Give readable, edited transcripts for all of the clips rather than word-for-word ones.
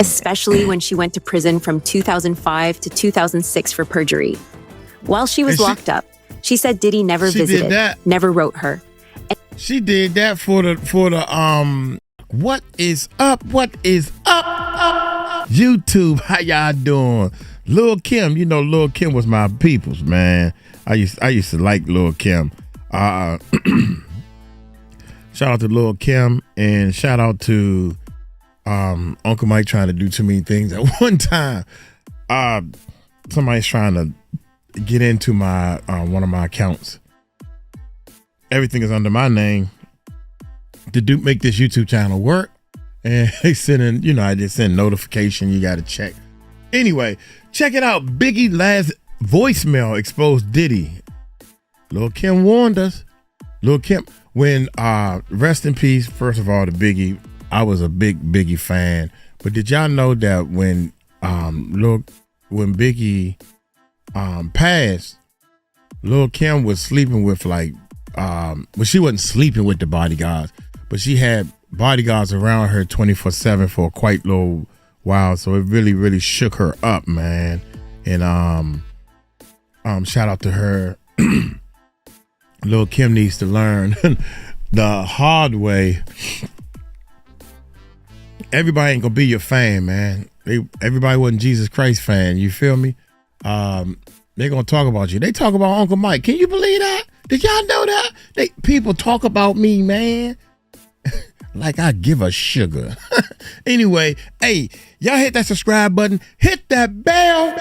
especially when she went to prison from 2005 to 2006 for perjury. While she was locked up, she said Diddy never visited, never wrote her. She did that for the what is up? What is up? YouTube, how y'all doing? Lil Kim, you know Lil Kim was my peoples, man. I used to like Lil Kim. Shout out to Lil Kim and shout out to Uncle Mike trying to do too many things at one time. Somebody's trying to get into my one of my accounts. Everything is under my name to make this YouTube channel work. And they sending, I just send notification. You got to check. Anyway, check it out. Biggie last voicemail exposed Diddy. Lil Kim warned us. Lil Kim, when rest in peace. First of all, to Biggie. I was a big Biggie fan. But did y'all know that when Biggie passed, Lil Kim was sleeping with she wasn't sleeping with the bodyguards, but she had bodyguards around her 24/7 for a quite little while. So it really, really shook her up, man. And shout out to her. Lil Kim needs to learn the hard way. Everybody ain't gonna be your fan, man. Everybody wasn't Jesus Christ fan. You feel me? They gonna talk about you. They talk about Uncle Mike. Can you believe that? Did y'all know that? People talk about me, man. Like I give a sugar. Anyway, hey, y'all hit that subscribe button. Hit that bell.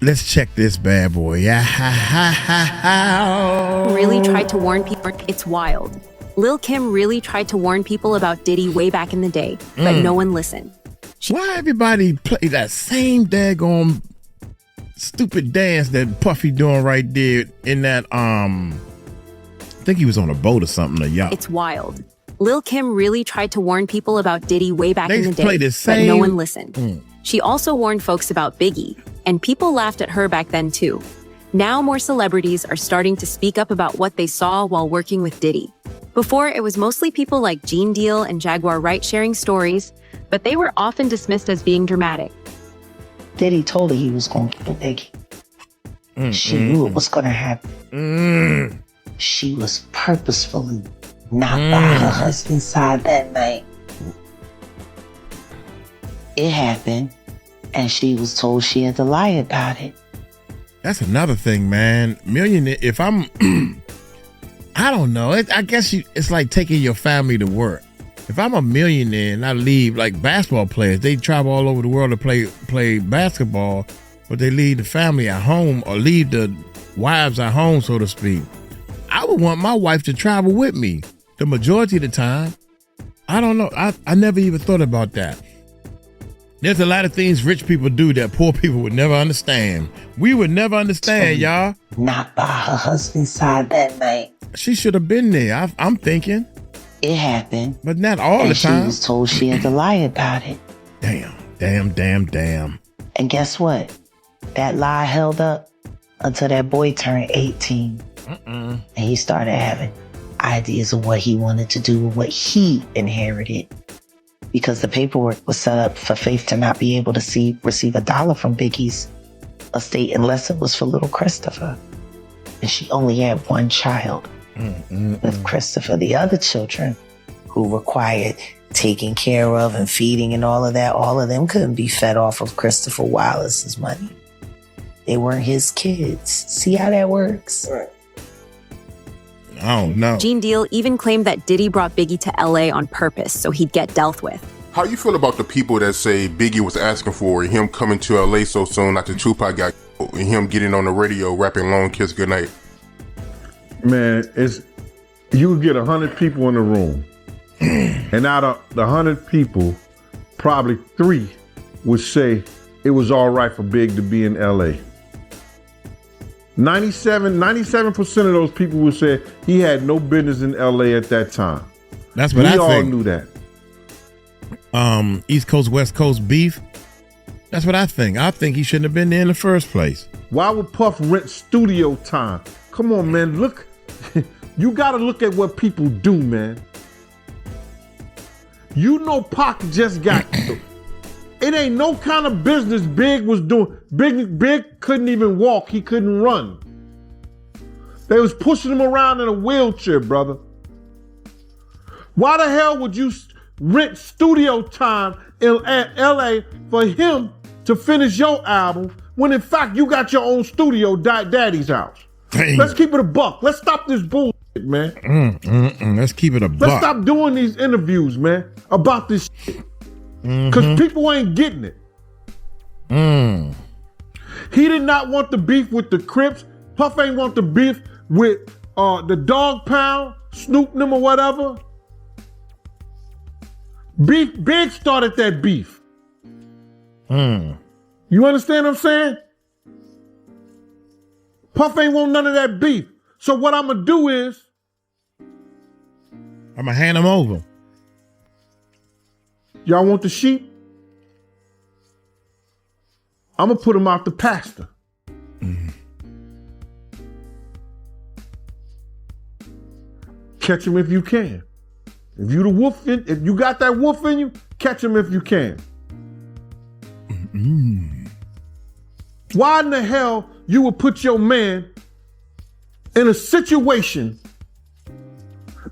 Let's check this bad boy. Yeah. Really tried to warn people. It's wild. Lil Kim really tried to warn people about Diddy way back in the day, but no one listened. Why everybody play that same daggone stupid dance that Puffy doing right there in that I think he was on a boat or something, a yacht. It's wild. Lil Kim really tried to warn people about Diddy way back in the day, but no one listened. She also warned folks about Biggie, and people laughed at her back then too. Now more celebrities are starting to speak up about what they saw while working with Diddy. Before, it was mostly people like Gene Deal and Jaguar Wright sharing stories, but they were often dismissed as being dramatic. Diddy told her he was going to kill Biggie. She knew it was going to happen. She was purposefully not by her husband's side that night. It happened, and she was told she had to lie about it. That's another thing, man. Millionaire, if I'm, I don't know. I guess it's like taking your family to work. If I'm a millionaire and I leave, like basketball players, they travel all over the world to play basketball, but they leave the family at home or leave the wives at home, so to speak. I would want my wife to travel with me the majority of the time. I don't know. I never even thought about that. There's a lot of things rich people do that poor people would never understand. We would never understand, y'all. Not by her husband's side that night. She should have been there. I'm thinking. It happened. But not all the time. She was told she had to lie about it. Damn. And guess what? That lie held up until that boy turned 18. And he started having ideas of what he wanted to do, what he inherited. Because the paperwork was set up for Faith to not be able to receive $1 from Biggie's estate unless it was for little Christopher. And she only had one child with Christopher. The other children who required taking care of and feeding and all of them couldn't be fed off of Christopher Wallace's money. They weren't his kids. See how that works? Right. I don't know. Gene Deal even claimed that Diddy brought Biggie to LA on purpose so he'd get dealt with. How you feel about the people that say Biggie was asking for him coming to LA so soon after Tupac got killed, and him getting on the radio rapping Long Kiss Goodnight? Man, you would get 100 people in the room, and out of the 100 people, probably 3 would say it was all right for Big to be in LA. 97% of those people would say he had no business in LA at that time. That's what I think. We all knew that. East Coast, West Coast beef. That's what I think. I think he shouldn't have been there in the first place. Why would Puff rent studio time? Come on, man. Look, you got to look at what people do, man. You know Pac just got ain't no kind of business Big was doing. Big couldn't even walk. He couldn't run. They was pushing him around in a wheelchair, brother. Why the hell would you rent studio time in LA for him to finish your album when in fact you got your own studio, Daddy's house? Dang. Let's keep it a buck. Let's stop this bullshit, man. Let's keep it a buck. Let's stop doing these interviews, man, about this shit. Because people ain't getting it. He did not want the beef with the Crips. Puff ain't want the beef with the Dog Pound, Snoop them or whatever. Big started that beef. You understand what I'm saying? Puff ain't want none of that beef. So what I'm gonna do is I'm gonna hand him over. Y'all want the sheep? I'm gonna put him out the pasture. Catch him if you can. If you the wolf, if you got that wolf in you, catch him if you can. Why in the hell you would put your man in a situation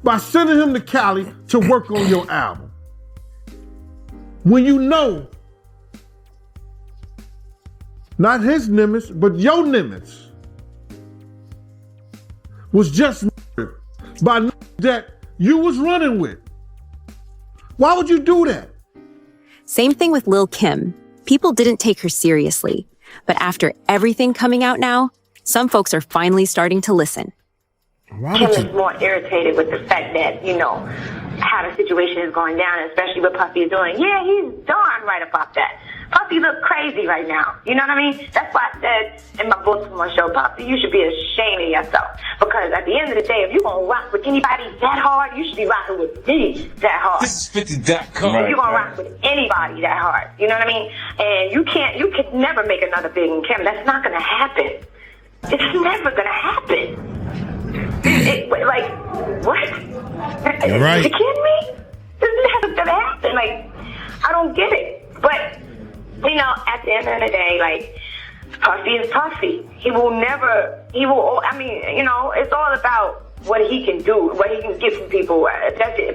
by sending him to Cali to work on your album when you know not his nimbus, but your nimbus was just by that you was running with? Why would you do that? Same thing with Lil Kim. People didn't take her seriously. But after everything coming out now, some folks are finally starting to listen. Kim is more irritated with the fact that, how the situation is going down, especially what Puffy is doing. Yeah, he's darn right about that. Puffy look crazy right now. You know what I mean? That's why I said in my Baltimore show, Puffy, you should be ashamed of yourself. Because at the end of the day, if you're going to rock with anybody that hard, you should be rocking with me that hard. This is 50.com. If you're going to rock with anybody that hard. You know what I mean? And you could never make another Big and Kim. That's not going to happen. It's never going to happen. Like, what? You're right. You kidding me? This is never going to happen. Like, I don't get it. But, at the end of the day, Puffy is Puffy. It's all about what he can do, what he can get from people.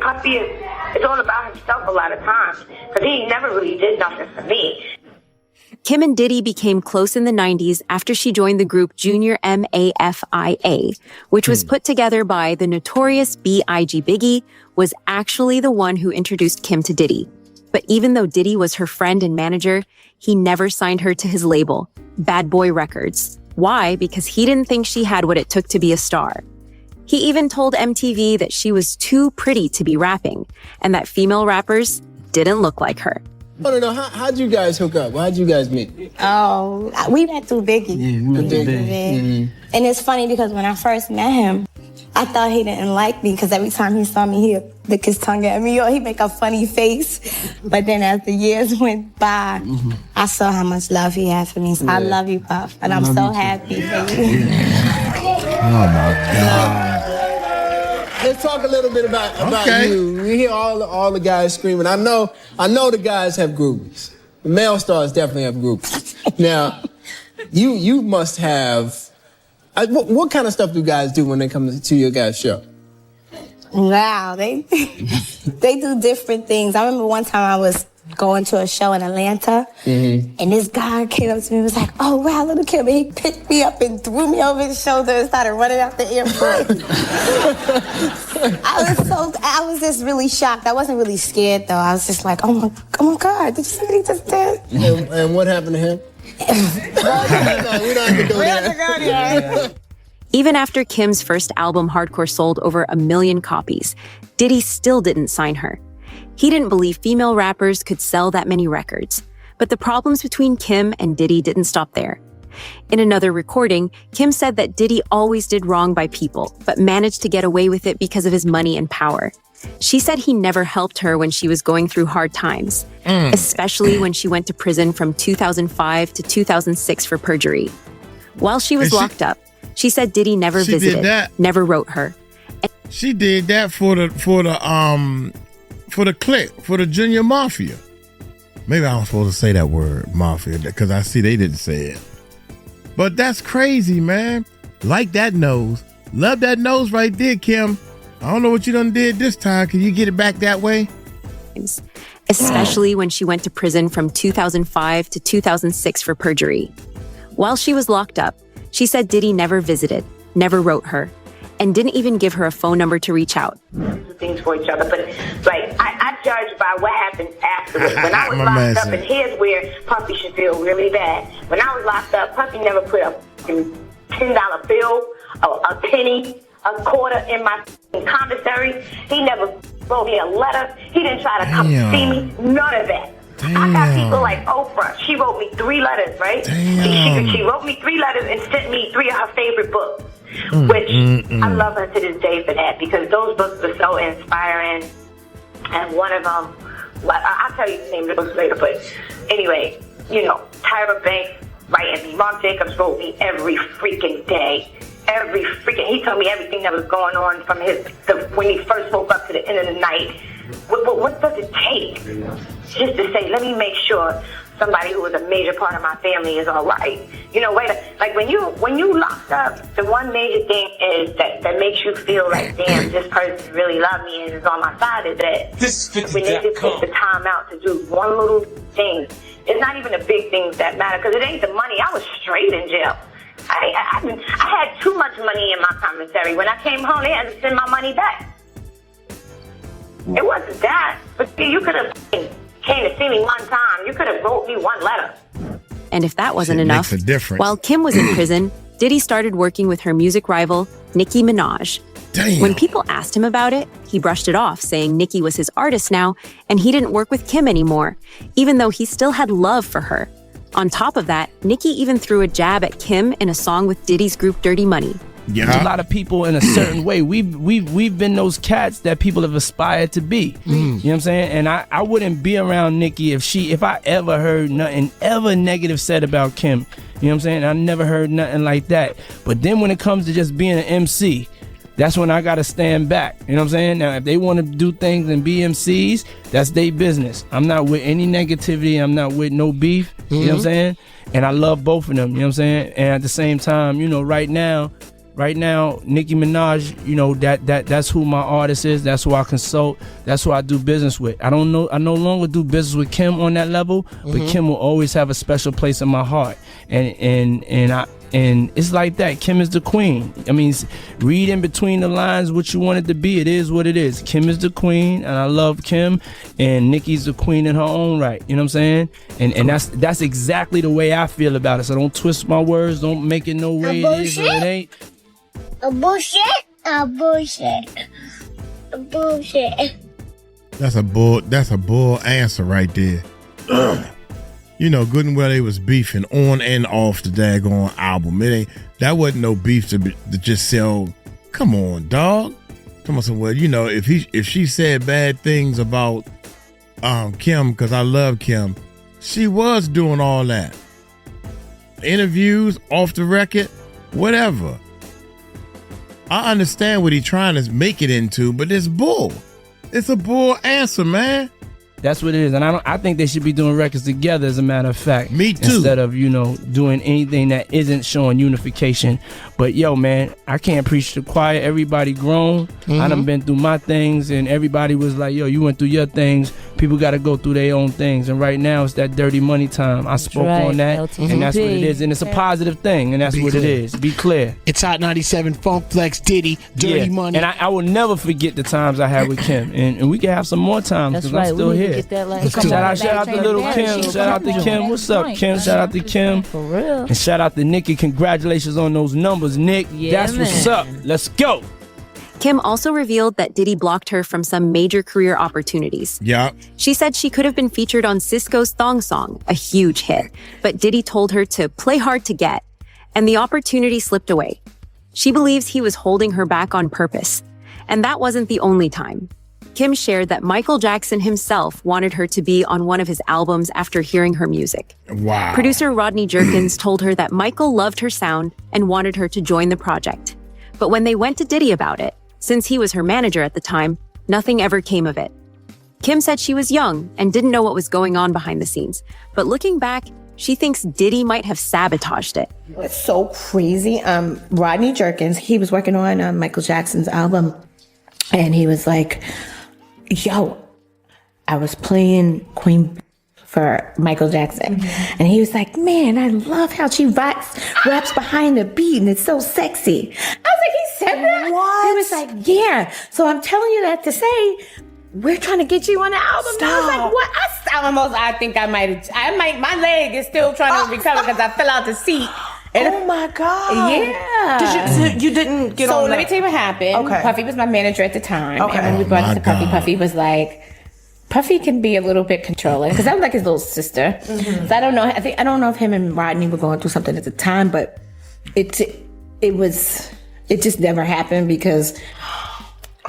Puffy it's all about himself a lot of times, because he never really did nothing for me. Kim and Diddy became close in the 90s after she joined the group Junior MAFIA, which was put together by the notorious B.I.G. Biggie, was actually the one who introduced Kim to Diddy. But even though Diddy was her friend and manager, he never signed her to his label, Bad Boy Records. Why? Because he didn't think she had what it took to be a star. He even told MTV that she was too pretty to be rapping, and that female rappers didn't look like her. I don't know, how'd you guys hook up? How'd you guys meet? Oh, we met through Biggie. Yeah, we met through Biggie. And it's funny because when I first met him, I thought he didn't like me because every time he saw me, he'd lick his tongue at me or he'd make a funny face. But then as the years went by, I saw how much love he had for me. So I love you, Puff. And I'm so happy for you. Oh, my God. Let's talk a little bit about you. We hear all the guys screaming. I know the guys have groupies. The male stars definitely have groupies. Now, you must have. What kind of stuff do guys do when they come to your guys' show? Wow, they do different things. I remember one time I was going to a show in Atlanta, and this guy came up to me and was like, "Oh, wow, Lil Kim." And he picked me up and threw me over his shoulder and started running out the airport. I was just really shocked. I wasn't really scared, though. I was just like, oh my God, did you see what he just did? And what happened to him? We don't have to go there. Even after Kim's first album, Hardcore, sold over 1 million copies, Diddy still didn't sign her. He didn't believe female rappers could sell that many records. But the problems between Kim and Diddy didn't stop there. In another recording, Kim said that Diddy always did wrong by people, but managed to get away with it because of his money and power. She said he never helped her when she was going through hard times, especially when she went to prison from 2005 to 2006 for perjury. While she was locked up, she said Diddy never visited, never wrote her. She did that for the clique, for the Junior Mafia. Maybe I'm supposed to say that word, mafia, because I see they didn't say it. But that's crazy, man. Like that nose. Love that nose right there, Kim. I don't know what you done did this time. Can you get it back that way? Especially when she went to prison from 2005 to 2006 for perjury. While she was locked up, she said Diddy never visited, never wrote her, and didn't even give her a phone number to reach out. Things for each other, but like I judge by what happens afterwards. When I was locked up, and here's where Puffy should feel really bad. When I was locked up, Puffy never put a $10 bill, a penny, a quarter in my commissary. He never wrote me a letter. He didn't try to come see me. None of that. Damn. I got people like Oprah. She wrote me 3 letters, right? She wrote me 3 letters and sent me 3 of her favorite books, which I love her to this day for that, because those books were so inspiring. And one of them, I'll tell you the name of the books later, but anyway, you know, Tyra Banks writing me. Mark Jacobs wrote me every freaking day. He told me everything that was going on from when he first woke up to the end of the night. What does it take just to say, let me make sure somebody who was a major part of my family is all right? You know, like when you locked up, the one major thing is that makes you feel like, damn, this person really loved me and is on my side, is that when they just take the time out to do one little thing. It's not even the big things that matter, because it ain't the money. I was straight in jail. I had too much money in my commissary. When I came home, they had to send my money back. It wasn't that, but you could have came to see me one time. You could have wrote me 1 letter. And if that wasn't enough, while Kim was in prison, Diddy started working with her music rival, Nicki Minaj. Damn. When people asked him about it, he brushed it off, saying Nicki was his artist now, and he didn't work with Kim anymore, even though he still had love for her. On top of that, Nicki even threw a jab at Kim in a song with Diddy's group Dirty Money. Yeah. A lot of people in a certain way. We've been those cats that people have aspired to be. You know what I'm saying? And I wouldn't be around Nicki if I ever heard nothing ever negative said about Kim. You know what I'm saying? I never heard nothing like that. But then when it comes to just being an MC, that's when I gotta stand back. You know what I'm saying? Now, if they want to do things and be MCs, that's their business. I'm not with any negativity. I'm not with no beef. You know what I'm saying? And I love both of them. You know what I'm saying? And at the same time, you know, right now, Nicki Minaj, you know, that's who my artist is. That's who I consult. That's who I do business with. I no longer do business with Kim on that level, but Kim will always have a special place in my heart. And it's like that. Kim is the queen. I mean, read in between the lines what you want it to be. It is what it is. Kim is the queen, and I love Kim. And Nicki's the queen in her own right. You know what I'm saying? And that's exactly the way I feel about it. So don't twist my words. Don't make it no way it is or it ain't. A bullshit. That's a bull answer right there. You know, good and well they was beefing on and off the daggone album. That wasn't no beef to just sell. Come on, dog. Come on, well, you know, if she said bad things about Kim, because I love Kim, she was doing all that. Interviews, off the record, whatever. I understand what he's trying to make it into, but it's bull. It's a bull answer, man. That's what it is, and I think they should be doing records together. As a matter of fact, me too. Instead of doing anything that isn't showing unification. But yo, man, I can't preach to the choir. Everybody grown. I done been through my things, and everybody was like, "Yo, you went through your things. People got to go through their own things." And right now, it's that dirty money time. I spoke on that, and that's what it is. And it's a positive thing, and that's what it is. Be clear. It's Hot 97, Funk Flex, Diddy, Dirty Money. And I will never forget the times I had with Kim, and we can have some more times because I'm still here. Shout out to little Kim. Shout out to Kim. What's up, Kim? Shout out to Kim. For real. And shout out to Nicki. Congratulations on those numbers, Nick. Yeah, that's what's up. Let's go. Kim also revealed that Diddy blocked her from some major career opportunities. Yeah. She said she could have been featured on Sisqó's Thong Song, a huge hit, but Diddy told her to play hard to get, and the opportunity slipped away. She believes he was holding her back on purpose, and that wasn't the only time. Kim shared that Michael Jackson himself wanted her to be on one of his albums after hearing her music. Wow. Producer Rodney Jerkins told her that Michael loved her sound and wanted her to join the project. But when they went to Diddy about it, since he was her manager at the time, nothing ever came of it. Kim said she was young and didn't know what was going on behind the scenes. But looking back, she thinks Diddy might have sabotaged it. It's so crazy. Rodney Jerkins, he was working on Michael Jackson's album, and he was like, yo, I was playing Queen for Michael Jackson. And he was like, man, I love how she raps behind the beat, and it's so sexy. I was like, he said that? What? He was like, yeah. So I'm telling you that to say, we're trying to get you on the album. Stop. I was like, what? I think my leg is still trying to recover because I fell out the seat. Oh my God. Yeah. You didn't get on. So let me tell you what happened. Okay. Puffy was my manager at the time. Okay. And when we brought it to Puffy, Puffy was like, Puffy can be a little bit controlling because I was like his little sister. Mm-hmm. So I don't know. I don't know if him and Rodney were going through something at the time, but it just never happened because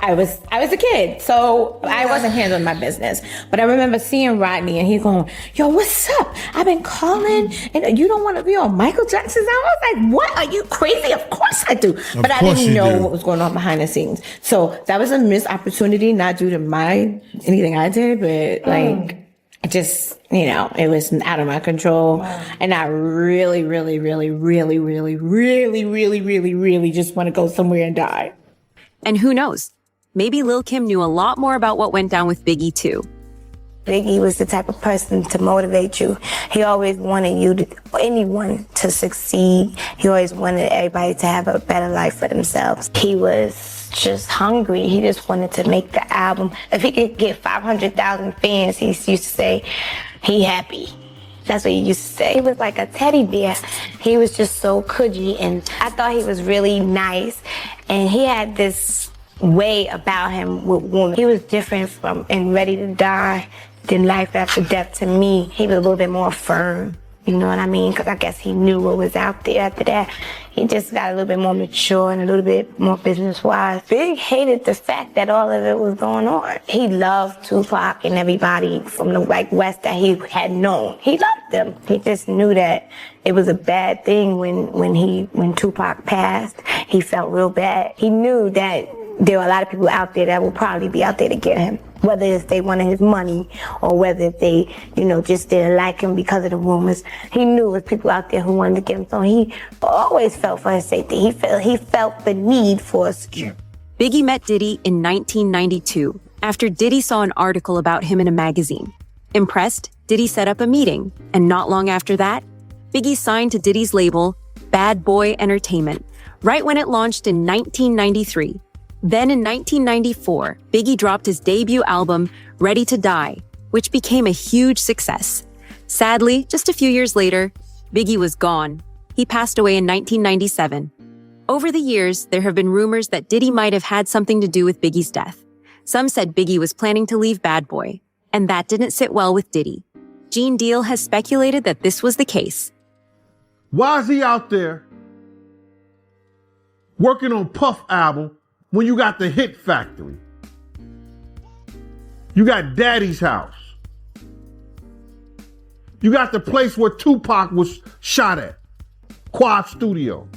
I was a kid, so I wasn't handling my business. But I remember seeing Rodney and he going, yo, what's up? I've been calling and you don't want to be on Michael Jackson's album? I was like, what? Are you crazy? Of course I do. But I didn't know what was going on behind the scenes. So that was a missed opportunity, not due to anything I did, but like, I just, it was out of my control. Wow. And I really, really, really, really, really, really, really, really, really just want to go somewhere and die. And who knows? Maybe Lil Kim knew a lot more about what went down with Biggie, too. Biggie was the type of person to motivate you. He always wanted anyone to succeed. He always wanted everybody to have a better life for themselves. He was just hungry. He just wanted to make the album. If he could get 500,000 fans, he used to say, he happy. That's what he used to say. He was like a teddy bear. He was just so cudgy, and I thought he was really nice. And he had this way about him with women. He was different from and Ready to Die than Life After Death to me. He was a little bit more firm, you know what I mean? Because I guess he knew what was out there after that. He just got a little bit more mature and a little bit more business-wise. Big hated the fact that all of it was going on. He loved Tupac and everybody from the West that he had known. He loved them. He just knew that it was a bad thing when Tupac passed. He felt real bad. He knew that there were a lot of people out there that will probably be out there to get him, whether it's they wanted his money or whether they, just didn't like him because of the rumors. He knew there was people out there who wanted to get him, so he always felt for his safety. He felt the need for a security. Biggie met Diddy in 1992 after Diddy saw an article about him in a magazine. Impressed, Diddy set up a meeting, and not long after that, Biggie signed to Diddy's label, Bad Boy Entertainment, right when it launched in 1993. Then in 1994, Biggie dropped his debut album, Ready to Die, which became a huge success. Sadly, just a few years later, Biggie was gone. He passed away in 1997. Over the years, there have been rumors that Diddy might have had something to do with Biggie's death. Some said Biggie was planning to leave Bad Boy, and that didn't sit well with Diddy. Gene Deal has speculated that this was the case. Why is he out there working on Puff album when you got the Hit Factory? You got Daddy's House. You got the place where Tupac was shot at, Quad Studio.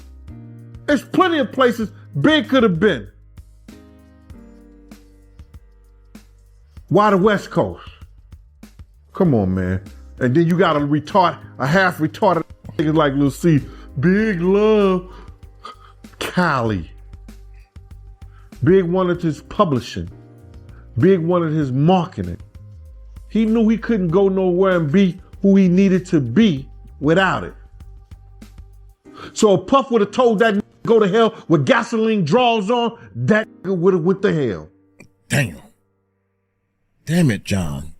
There's plenty of places Big could have been. Why the West Coast? Come on, man. And then you got a half retarded nigga like Lil C. Big love Cali. Big wanted his publishing. Big wanted his marketing. He knew he couldn't go nowhere and be who he needed to be without it. So if Puff would have told that nigga to go to hell with gasoline draws on, that nigga would have went to hell. Damn. Damn it, John.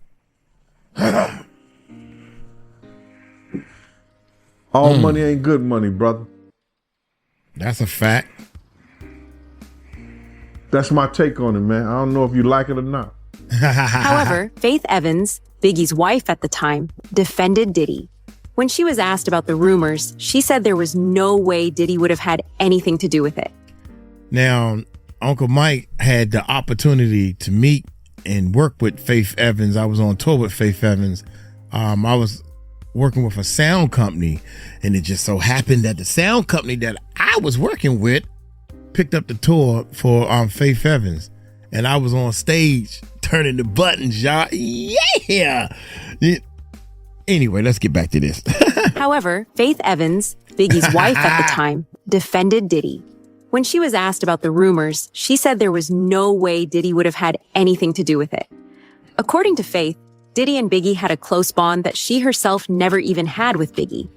All money ain't good money, brother. That's a fact. That's my take on it, man. I don't know if you like it or not. However, Faith Evans, Biggie's wife at the time, defended Diddy. When she was asked about the rumors, she said there was no way Diddy would have had anything to do with it. Now, Uncle Mike had the opportunity to meet and work with Faith Evans. I was on tour with Faith Evans. I was working with a sound company, and it just so happened that the sound company that I was working with picked up the tour for Faith Evans. and I was on stage turning the buttons, y'all. Yeah. Anyway, let's get back to this. However, Faith Evans, Biggie's wife at the time, defended Diddy. When she was asked about the rumors, she said there was no way Diddy would have had anything to do with it. According to Faith, Diddy and Biggie had a close bond that she herself never even had with Biggie.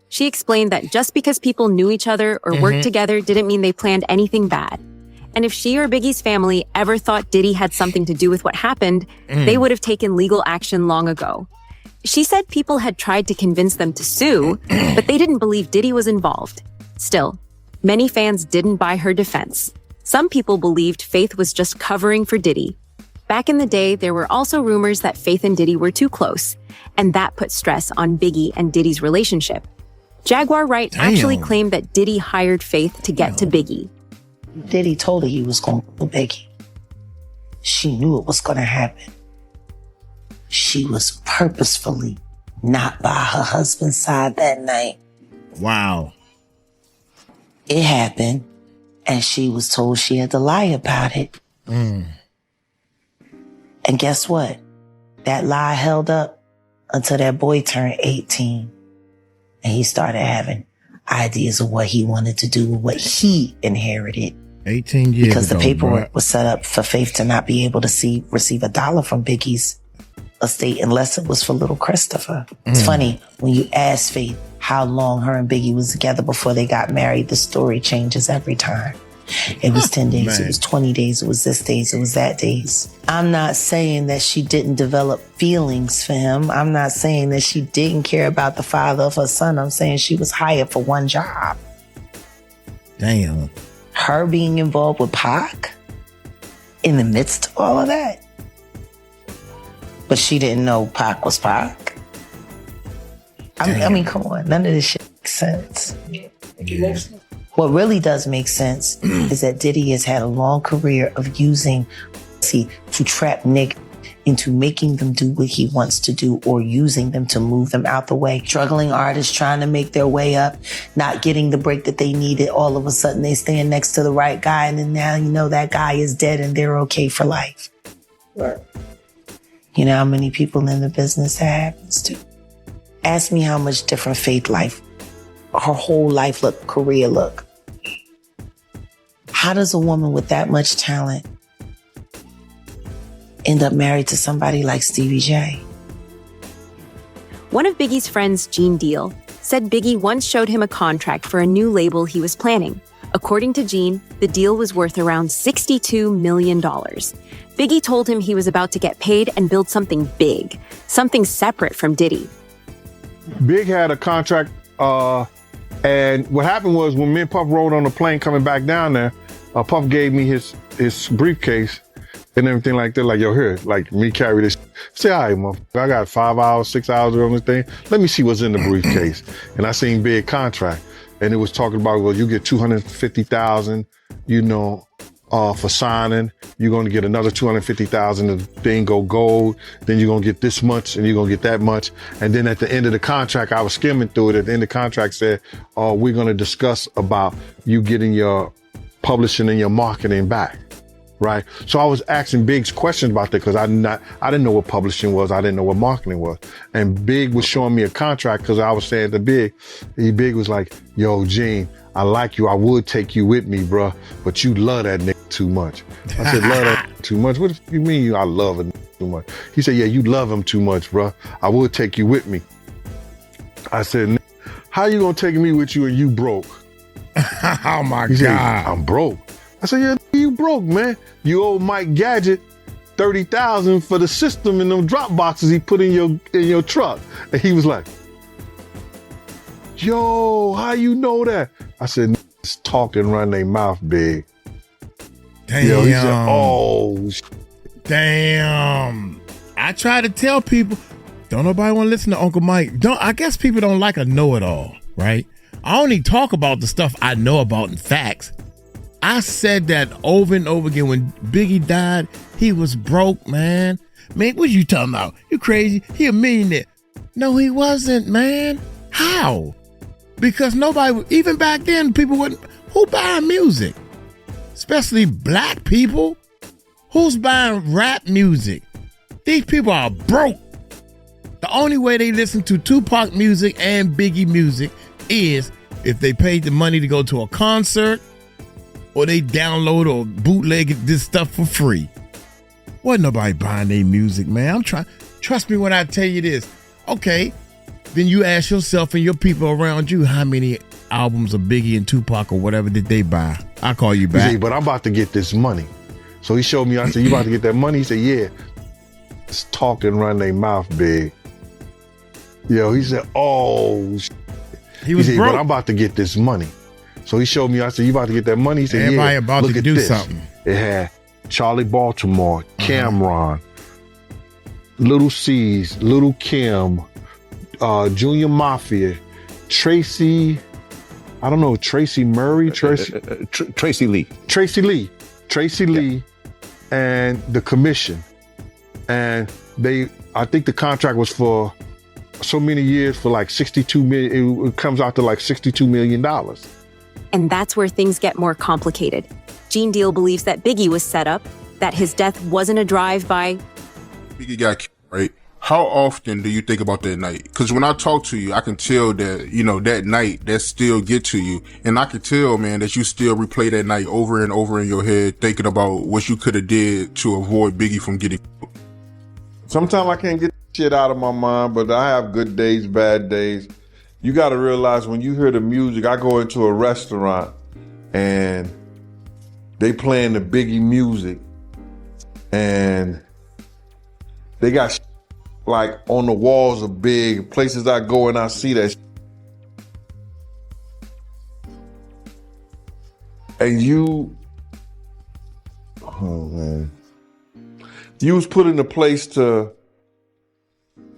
She explained that just because people knew each other or worked together didn't mean they planned anything bad. And if she or Biggie's family ever thought Diddy had something to do with what happened, they would have taken legal action long ago. She said people had tried to convince them to sue, but they didn't believe Diddy was involved. Still, many fans didn't buy her defense. Some people believed Faith was just covering for Diddy. Back in the day, there were also rumors that Faith and Diddy were too close, and that put stress on Biggie and Diddy's relationship. Jaguar Wright actually claimed that Diddy hired Faith to get to Biggie. Diddy told her he was going to kill Biggie. She knew it was going to happen. She was purposefully not by her husband's side that night. Wow. It happened, and she was told she had to lie about it. And guess what? That lie held up until that boy turned 18. And he started having ideas of what he wanted to do with what he inherited. 18 years Because the ago, paperwork was set up for Faith to not be able to receive $1 from Biggie's estate unless it was for little Christopher. It's funny, when you ask Faith how long her and Biggie was together before they got married, the story changes every time. It was 10 days, it was 20 days, it was this days, it was that days. I'm not saying that she didn't develop feelings for him. I'm not saying that she didn't care about the father of her son. I'm saying she was hired for one job. Damn. Her being involved with Pac in the midst of all of that. But she didn't know Pac was Pac. I mean, come on. None of this shit makes sense. Yeah. What really does make sense is that Diddy has had a long career of using to trap niggas into making them do what he wants to do or using them to move them out the way. Struggling artists trying to make their way up, not getting the break that they needed. All of a sudden they stand next to the right guy, and then now you know that guy is dead and they're okay for life. Right. You know how many people in the business that happens to? Ask me how much different Faith life, her whole life look, career look. How does a woman with that much talent end up married to somebody like Stevie J? One of Biggie's friends, Gene Deal, said Biggie once showed him a contract for a new label he was planning. According to Gene, the deal was worth around $62 million. Biggie told him he was about to get paid and build something big, something separate from Diddy. Big had a contract, and what happened was when me and Puff rode on the plane coming back down there, Puff gave me his briefcase and everything like that. Like, yo, here, like, me carry this. Say, all right, motherfucker, I got 5 hours, 6 hours on this thing. Let me see what's in the briefcase. And I seen Big contract, and it was talking about, well, you get $250,000, you know, for signing. You're going to get another $250,000 if the thing go gold. Then you're going to get this much and you're going to get that much. And then at the end of the contract, I was skimming through it. At the end of the contract said, we're going to discuss about you getting your publishing and your marketing back. Right. So I was asking Big's questions about that because I didn't know what publishing was. I didn't know what marketing was. And Big was showing me a contract because I was saying to Big, Big was like, yo, Gene, I like you. I would take you with me, bro, but you love that nigga too much. I said, love that too much? What do you mean I love a nigga too much? He said, yeah, you love him too much, bro. I would take you with me. I said, how you gonna take me with you and you broke? Oh my He God. said, I'm broke. I said, yeah, you broke, man. You owe Mike Gadget $30,000 for the system and them drop boxes he put in your truck. And he was like, yo, how you know that? I said, talk and run their mouth, Big. Damn. Yo, he said, oh, damn. I try to tell people, don't nobody want to listen to Uncle Mike. I guess people don't like a know-it-all, right? I only talk about the stuff I know about in facts. I said that over and over again. When Biggie died, he was broke, man. Man, what you talking about? You crazy? He a millionaire. No, he wasn't, man. How? Because nobody, even back then, people wouldn't, who buy music? Especially black people. Who's buying rap music? These people are broke. The only way they listen to Tupac music and Biggie music is if they paid the money to go to a concert or they download or bootleg this stuff for free. Wasn't nobody buying their music, man. I'm trying. Trust me when I tell you this. Okay, then you ask yourself and your people around you how many albums of Biggie and Tupac or whatever did they buy. I'll call you back. He said, but I'm about to get this money. So he showed me, I said, you about to get that money? He said, yeah. It's talk and run their mouth big. Yo, he said, oh, he said, but I'm about to get this money. So he showed me, I said, you about to get that money? He said, everybody yeah, about look to at do this. something. It had Charlie Baltimore, Cameron, Little C's, Lil Kim, Junior Mafia, Tracy, I don't know, Tracy Murray, Tracy Lee. Tracy Lee, and the Commission. And I think the contract was for so many years for like 62 million. It comes out to like $62 million. And that's where things get more complicated. Gene Deal believes that Biggie was set up, that his death wasn't a drive-by. Biggie got killed, right? How often do you think about that night? Because when I talk to you, I can tell that, you know, that night, that still get to you. And I can tell, man, that you still replay that night over and over in your head, thinking about what you could have did to avoid Biggie from getting killed. Sometimes I can't get shit out of my mind, but I have good days, bad days. You got to realize when you hear the music, I go into a restaurant and they playing the Biggie music and they got like on the walls of big places I go and I see that. And you, oh man, you was put in a place to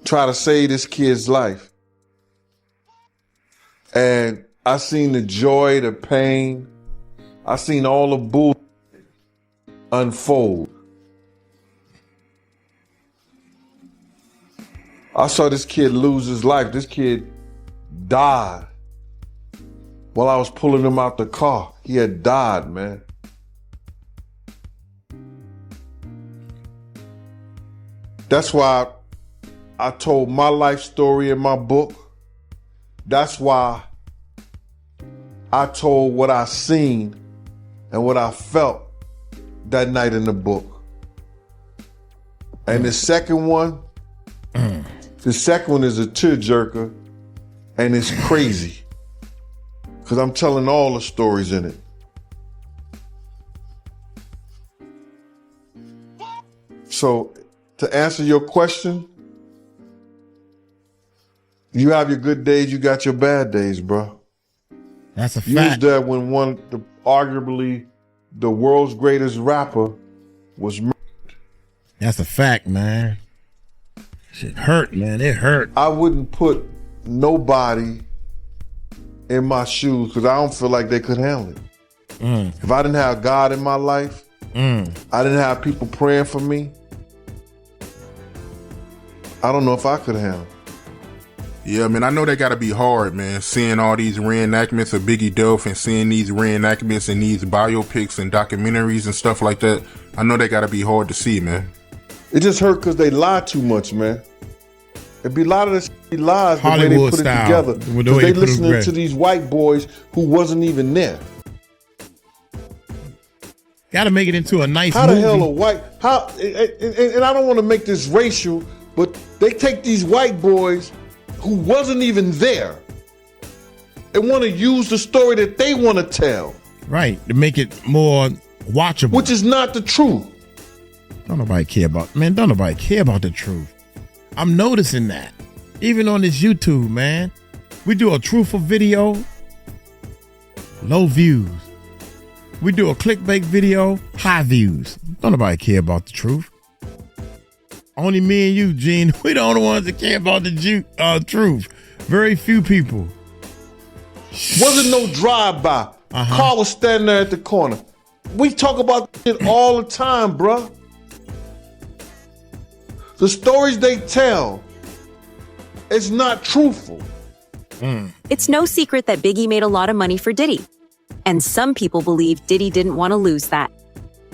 try to save this kid's life. And I seen the joy, the pain. I seen all the bull unfold. I saw this kid lose his life. This kid died while I was pulling him out the car. He had died, man. That's why I told my life story in my book. That's why I told what I seen and what I felt that night in the book. And the second one is a tearjerker, and it's crazy because I'm telling all the stories in it. So to answer your question, you have your good days, you got your bad days, bro. That's a fact. You was there when arguably the world's greatest rapper was murdered. That's a fact, man. Shit hurt, man. It hurt. I wouldn't put nobody in my shoes because I don't feel like they could handle it. If I didn't have God in my life, I didn't have people praying for me, I don't know if I could handle it. Yeah, man, I know that gotta be hard, man, seeing all these reenactments of Biggie death and seeing these reenactments and these biopics and documentaries and stuff like that. I know that gotta be hard to see, man. It just hurt because they lie too much, man. It'd be a lot of this lies the way they Hollywood put it style. together. The way Because they they put it listening together. to these white boys who wasn't even there. Got to make it into a nice How movie. the hell a white, and I don't want to make this racial, but they take these white boys who wasn't even there and want to use the story that they want to tell. Right, to make it more watchable. Which is not the truth. Don't nobody care about the truth. I'm noticing that. Even on this YouTube, man. We do a truthful video, low views. We do a clickbait video, high views. Don't nobody care about the truth. Only me and you, Gene. We the only ones that care about the truth. Very few people. Wasn't no drive-by. Car was standing there at the corner. We talk about this shit all the time, bruh. The stories they tell, it's not truthful. It's no secret that Biggie made a lot of money for Diddy. And some people believe Diddy didn't want to lose that.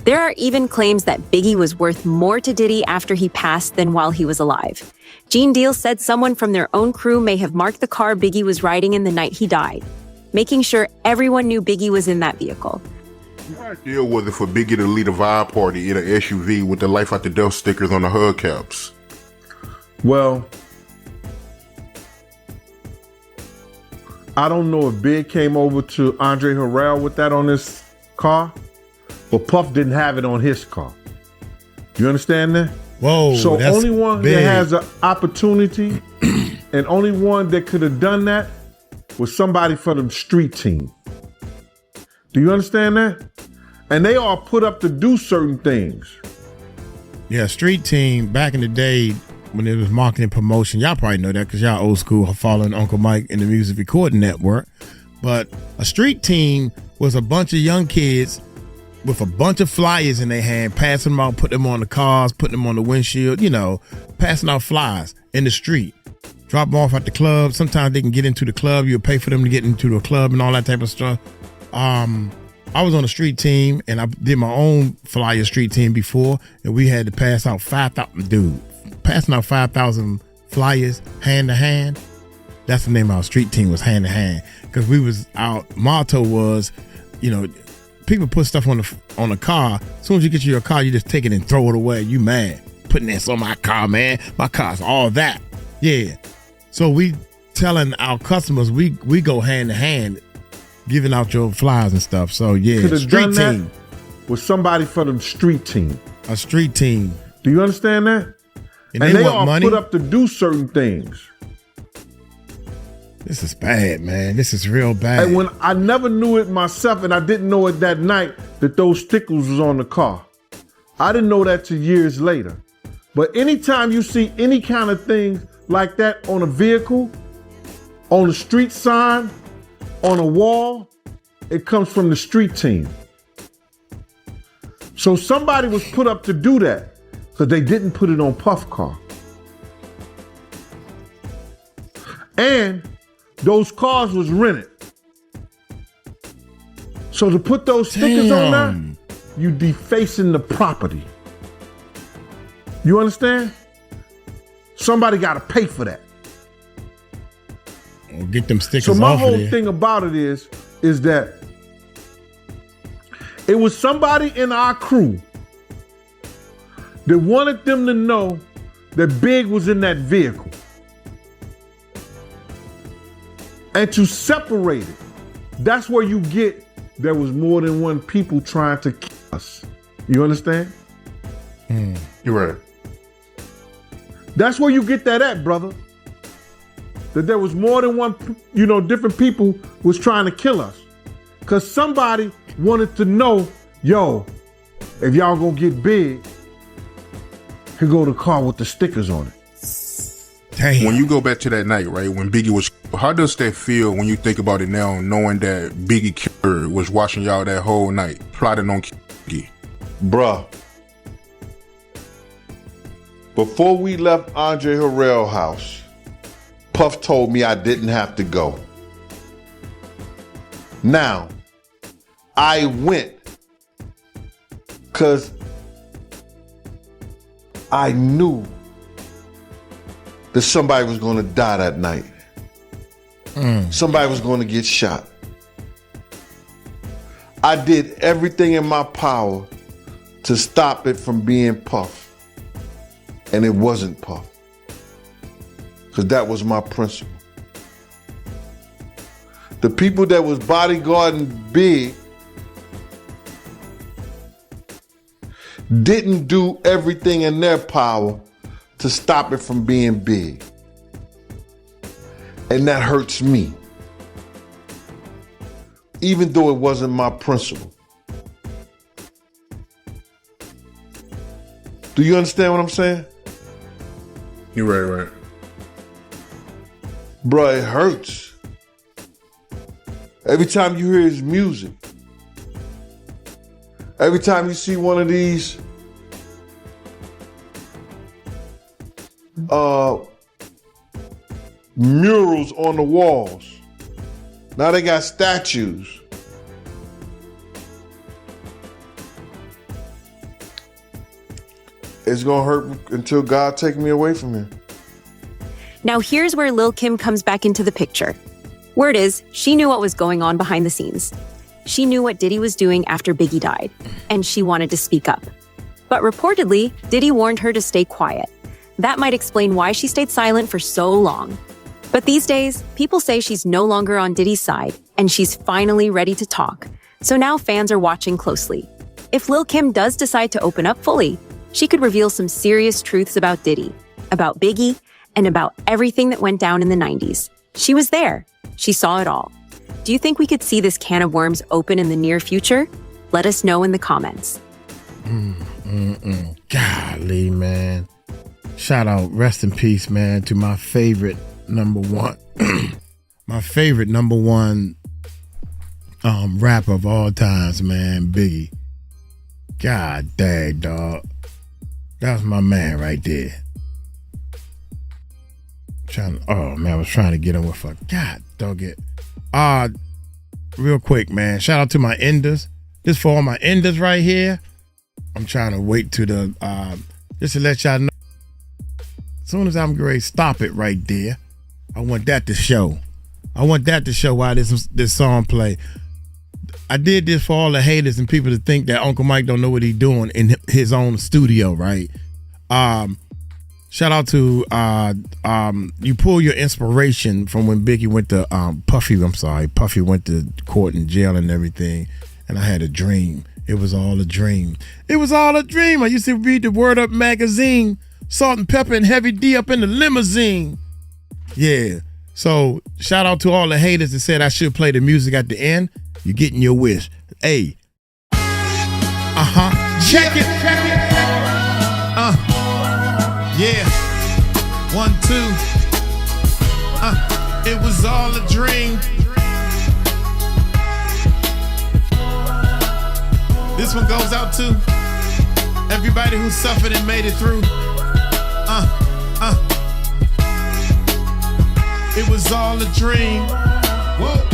There are even claims that Biggie was worth more to Diddy after he passed than while he was alive. Gene Deal said someone from their own crew may have marked the car Biggie was riding in the night he died, making sure everyone knew Biggie was in that vehicle. How deal was it for Biggie to lead a vibe party in an SUV with the Life After Death stickers on the hubcaps? Well, I don't know if Big came over to Andre Harrell with that on his car, but Puff didn't have it on his car. You understand that? Whoa, so that's only one big. that has an opportunity and only one that could have done that was somebody for them street team. Do you understand that? And they are put up to do certain things. Yeah, street team back in the day when it was marketing promotion, y'all probably know that because y'all old school following Uncle Mike in the Music Recording Network. But a street team was a bunch of young kids with a bunch of flyers in their hand, passing them out, putting them on the cars, putting them on the windshield, passing out flyers in the street. Drop them off at the club. Sometimes they can get into the club. You'll pay for them to get into the club and all that type of stuff. I was on a street team and I did my own flyer street team before, and we had to pass out 5,000, passing out 5,000 flyers hand to hand. That's the name of our street team, was hand to hand, because our motto was, people put stuff on the car. As soon as you get to your car, you just take it and throw it away. You mad? Putting this on my car, man. My car's all that. Yeah. So we telling our customers we go hand to hand, giving out your flyers and stuff. So yeah, Could've street done that team. with somebody for them street team. A street team. Do you understand that? And they want are money. put up to do certain things. This is bad, man. This is real bad. And when I never knew it myself, and I didn't know it that night that those stickers was on the car. I didn't know that till years later. But anytime you see any kind of things like that on a vehicle, on a street sign, on a wall, it comes from the street team. So somebody was put up to do that, because they didn't put it on Puff car. And those cars was rented. So to put those stickers on there, you defacing the property. You understand? Somebody got to pay for that. Or get them stickers off. So my off whole of there. thing about it is that it was somebody in our crew that wanted them to know that Big was in that vehicle. And to separate it, that's where you get there was more than one people trying to kill us. You understand? You're right. That's where you get that at, brother. That there was more than one, different people was trying to kill us. Because somebody wanted to know, if y'all gonna get big, here go the car with the stickers on it. Damn. When you go back to that night, right, when Biggie was, how does that feel when you think about it now, knowing that Biggie Killer was watching y'all that whole night, plotting on Biggie? Bruh, before we left Andre Harrell house, Puff told me I didn't have to go. Now, I went because I knew that somebody was going to die that night. Somebody was going to get shot. I did everything in my power to stop it from being Puff. And it wasn't Puff. Because that was my principle. The people that was bodyguarding Big didn't do everything in their power to stop it from being big. And that hurts me. Even though it wasn't my principle. Do you understand what I'm saying? You're right. Bruh, it hurts. Every time you hear his music, every time you see one of these murals on the walls, now they got statues. it's gonna hurt until God takes me away from here. Now here's where Lil Kim comes back into the picture. Word is, she knew what was going on behind the scenes. She knew what Diddy was doing after Biggie died, and she wanted to speak up. But reportedly, Diddy warned her to stay quiet. That might explain why she stayed silent for so long. But these days, people say she's no longer on Diddy's side, and she's finally ready to talk. So now fans are watching closely. If Lil Kim does decide to open up fully, she could reveal some serious truths about Diddy, about Biggie, and about everything that went down in the 90s. She was there. She saw it all. Do you think we could see this can of worms open in the near future? Let us know in the comments. Golly, man. Shout out, rest in peace, man, to my favorite number one. My favorite number one rapper of all times, man, Biggie. God dang, dog. That was my man right there. I was trying to get him with a God dog it. Real quick, man. Shout out to my enders. This for all my enders right here. I'm trying to wait to the just to let y'all know. As soon as I'm ready, stop it right there. I want that to show. I want that to show why this song play. I did this for all the haters and people to think that Uncle Mike don't know what he's doing in his own studio, right? Shout out to you pull your inspiration from when Biggie went to Puffy went to court and jail and everything, and I had a dream. It was all a dream. It was all a dream. I used to read the Word Up magazine, Salt and Pepper and Heavy D up in the limousine. Yeah. So shout out to all the haters that said I should play the music at the end. You're getting your wish. Hey. Check it. Yeah. 1, 2. It was all a dream. This one goes out to everybody who suffered and made it through. It was all a dream. Whoa.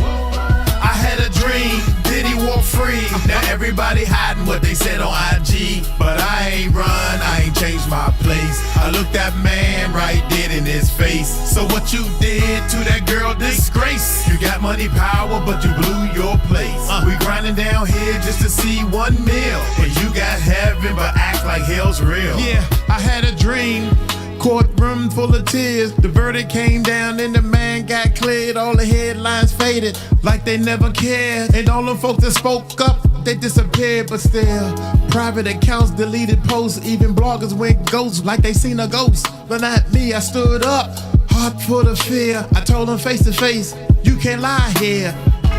I had a dream, Diddy walk free. Now everybody hiding what they said on IG. But I ain't run, I ain't changed my place. I looked that man right dead in his face. So what you did to that girl, disgrace. You got money, power, but you blew your place. We grinding down here just to see 1 meal. And you got heaven, but act like hell's real. Yeah, I had a dream. Courtroom full of tears. The verdict came down and the man got cleared. All the headlines faded like they never cared. And all them folks that spoke up, they disappeared. But still, private accounts, deleted posts. Even bloggers went ghost like they seen a ghost. But not me, I stood up, heart full of fear. I told them face to face, you can't lie here.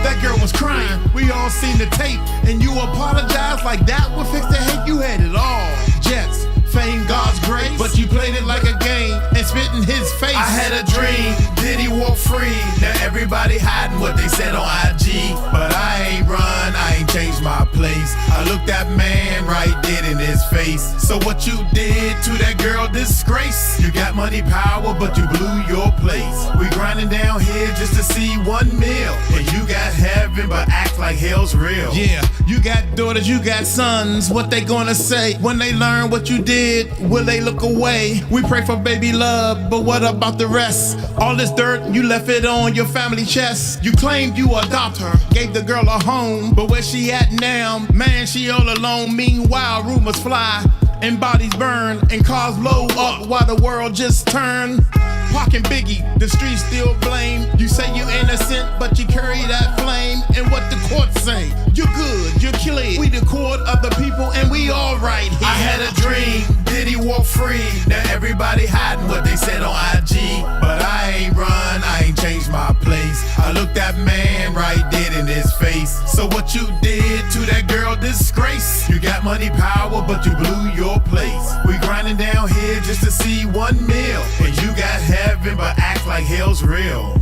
That girl was crying, we all seen the tape. And you apologized like that would fix the hate. You had it all, jets, fame, God's grace. But you played it like a game and spit in his face. I had a dream, Diddy walk free. Now everybody hiding what they said on IG. But I ain't run, I ain't changed my place. I looked that man right dead in his face. So what you did to that girl, disgrace. You got money, power, but you blew your place. We grinding down here just to see 1 meal. And you got heaven, but act like hell's real. Yeah, you got daughters, you got sons. What they gonna say when they learn what you did? Will they look away? We pray for baby love, but what about the rest? All this dirt, you left it on your family chest. You claimed you adopt her, gave the girl a home, but where she at now? Man, she all alone. Meanwhile, rumors fly and bodies burn and cars blow up while the world just turned. Pac and Biggie, the streets still blame. You say you innocent, but you carry that flame. And what the court say? You're good, you're clear. We the court of the people and we all right here. I had a dream, Diddy walk free. Now everybody hiding what they said on IG. But I ain't run, I ain't changed my place. I looked that man right dead in his face. So what you did to that girl, disgrace. You got money, power, but you blew your place. We grinding down here just to see 1 meal. And you got heaven, but act like hell's real.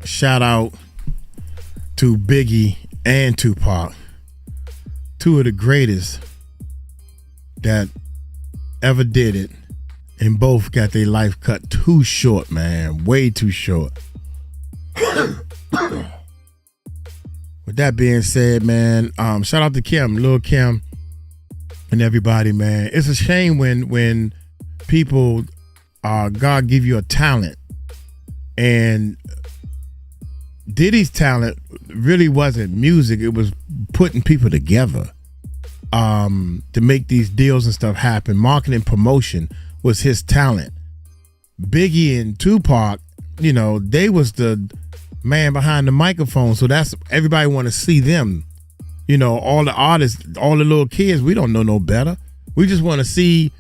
Shout out to Biggie and Tupac, 2 of the greatest that ever did it, and both got their life cut too short, man, way too short. With with that being said, man, shout out to Kim, Lil Kim, and everybody, man. It's a shame when people, God give you a talent, and Diddy's talent really wasn't music. It was putting people together to make these deals and stuff happen. Marketing, promotion was his talent. Biggie and Tupac, you know, they was the man behind the microphone. So that's, everybody want to see them. You know, all the artists, all the little kids, we don't know no better. We just want to see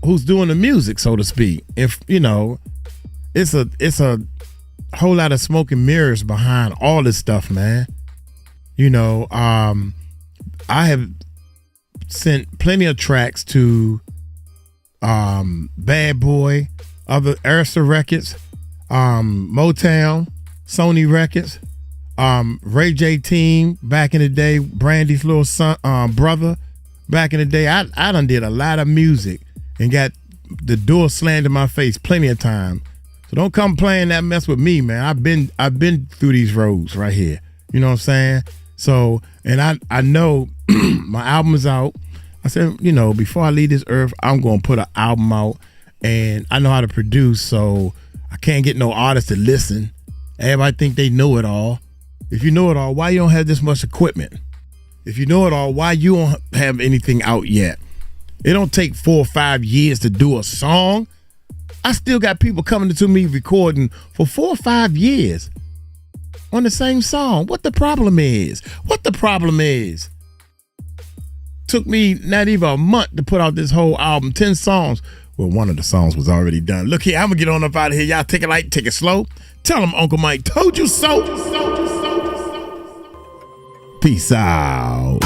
who's doing the music, so to speak. If, you know, it's a whole lot of smoke and mirrors behind all this stuff, man. You know, I have sent plenty of tracks to Bad Boy, other Arista Records, Motown, Sony Records, Ray J Team back in the day, Brandy's little son, brother back in the day. I done did a lot of music and got the door slammed in my face plenty of time. So don't come playing that mess with me, man. I've been through these roads right here. You know what I'm saying? So, and I know my album is out. I said, you know, before I leave this earth, I'm going to put an album out, and I know how to produce, so I can't get no artist to listen. Everybody think they know it all. If you know it all, why you don't have this much equipment? If you know it all, why you don't have anything out yet? It don't take 4 or 5 years to do a song. I still got people coming to me recording for 4 or 5 years on the same song. What the problem is? Took me not even a month to put out this whole album, 10 songs. Well, one of the songs was already done. Look here, I'm gonna get on up out of here. Y'all take it light, take it slow. Tell them Uncle Mike told you so. Peace out.